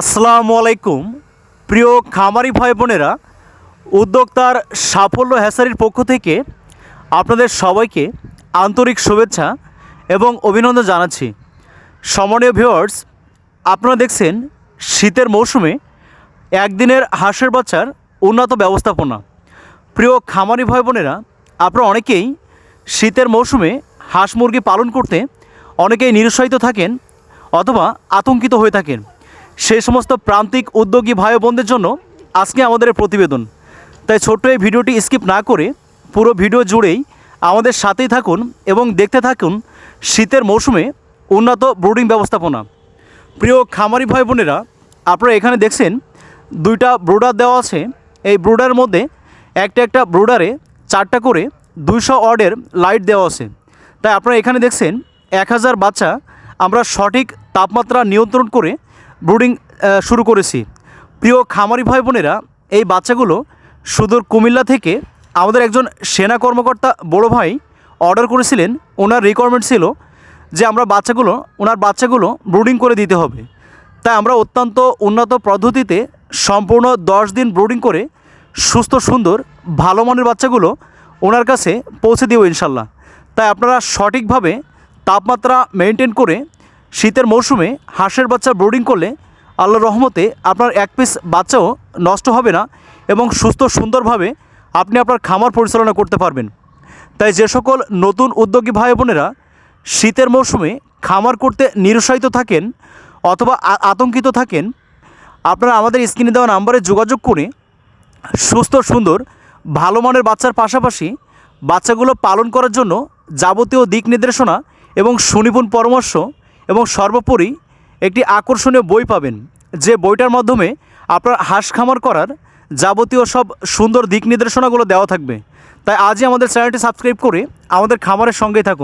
আসসালামু আলাইকুম। প্রিয় খামারি ভাই বোনেরা, উদ্যোক্তার সাফল্য হ্যাচারির পক্ষ থেকে আপনাদের সবাইকে আন্তরিক শুভেচ্ছা এবং অভিনন্দন জানাচ্ছি। সম্মানীয় ভিউয়ার্স, আপনারা দেখছেন শীতের মৌসুমে একদিনের হাঁসের বাচ্চার উন্নত ব্যবস্থাপনা। প্রিয় খামারি ভাই বোনেরা, আপনারা অনেকেই শীতের মৌসুমে হাঁস মুরগি পালন করতে অনেকেই নিরুৎসাহিত থাকেন অথবা আতঙ্কিত হয়ে থাকেন। সেই সমস্ত প্রান্তিক উদ্যোগী ভাই বোনদের জন্য আজকে আমাদের এই প্রতিবেদন। তাই ছোট্ট এই ভিডিওটি স্কিপ না করে পুরো ভিডিও জুড়েই আমাদের সাথেই থাকুন এবং দেখতে থাকুন শীতের মৌসুমে উন্নত ব্রুডিং ব্যবস্থাপনা। প্রিয় খামারি ভাই বোনেরা, আপনারা এখানে দেখছেন দুইটা ব্রুডার দেওয়া আছে। এই ব্রুডারের মধ্যে একটা ব্রুডারে 4টা করে 200 ওয়াটের লাইট দেওয়া আছে। তাই আপনারা এখানে দেখছেন 1000 বাচ্চা আমরা সঠিক তাপমাত্রা নিয়ন্ত্রণ করে ব্রুডিং শুরু করেছি। প্রিয় খামারি ভাই বোনেরা, এই বাচ্চাগুলো সুদূর কুমিল্লা থেকে আমাদের একজন সেনা কর্মকর্তা বড় ভাই অর্ডার করেছিলেন। ওনার রিকোয়ারমেন্ট ছিল যে ওনার বাচ্চাগুলো ব্রুডিং করে দিতে হবে। তাই আমরা অত্যন্ত উন্নত পদ্ধতিতে সম্পূর্ণ 10 দিন ব্রুডিং করে সুস্থ সুন্দর ভালো মানের বাচ্চাগুলো ওনার কাছে পৌঁছে দেব ইনশাল্লাহ। তাই আপনারা সঠিকভাবে তাপমাত্রা মেনটেন করে শীতের মৌসুমে হাঁসের বাচ্চা ব্রুডিং করলে আল্লাহর রহমতে আপনার এক পিস বাচ্চাও নষ্ট হবে না এবং সুস্থ সুন্দরভাবে আপনি আপনার খামার পরিচালনা করতে পারবেন। তাই যে সকল নতুন উদ্যোগী ভাই বোনেরা শীতের মৌসুমে খামার করতে নিরুৎসাহিত থাকেন অথবা আতঙ্কিত থাকেন, আপনারা আমাদের স্ক্রিনে দেওয়া নাম্বারে যোগাযোগ করে সুস্থ সুন্দর ভালো মানের বাচ্চার পাশাপাশি বাচ্চাগুলো পালন করার জন্য যাবতীয় দিক নির্দেশনা এবং সুনিপুণ পরামর্শ এবং সর্বোপরি একটি আকর্ষণীয় বই পাবেন, যে বইটার মাধ্যমে আপনার হাঁস খামার করার যাবতীয় সব সুন্দর দিক নির্দেশনাগুলো দেওয়া থাকবে। তাই আজই আমাদের চ্যানেলটি সাবস্ক্রাইব করে আমাদের খামারের সঙ্গেই থাকুন।